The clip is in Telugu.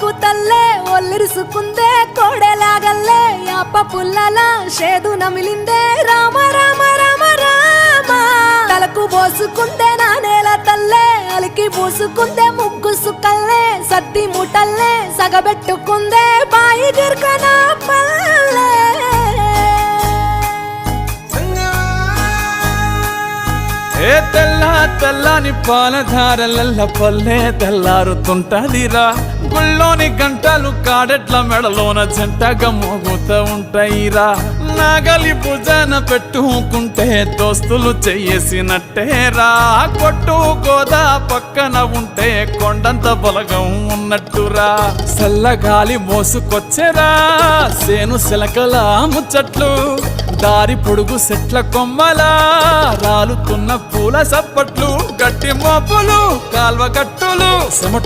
బాబు తల్లే ఒల్లిరుసుకుందే కోడెలాగల్లే యాప పుల్లల షేదు నమిలిందే రామ రామ రామ రామ తలకు పోసుకుందే నా నేల తల్లే అలికి పూసుకుందే ముగ్గు సుక్కల్లే సత్తి ముటల్లే సగబెట్టుకుందే బాయి గిర్కన పల్లె ఏ తెల్ల తెల్లని పాలధారలల్ల పల్లె తెల్లారుతుంటదిరా గుళ్ళోని గంటలు కాడెట్ల మెడలోన జంటగా మోగుతూ ఉంటాయిరా నాగలి భుజన పెట్టుకుంటే దోస్తులు చెయ్యేసినట్టేరా కొట్టు గోదా పక్కన ఉంటే కొండంత బలగం ఉన్నట్టురా చల్లగాలి మోసుకొచ్చెరా సేను సిలకల ముచ్చట్లు దారి పొడుగు సెట్ల కొమ్మలా రాలుతున్న పూల సప్పట్లు గట్టి మోపులు కాల్వ గట్టులు చెమట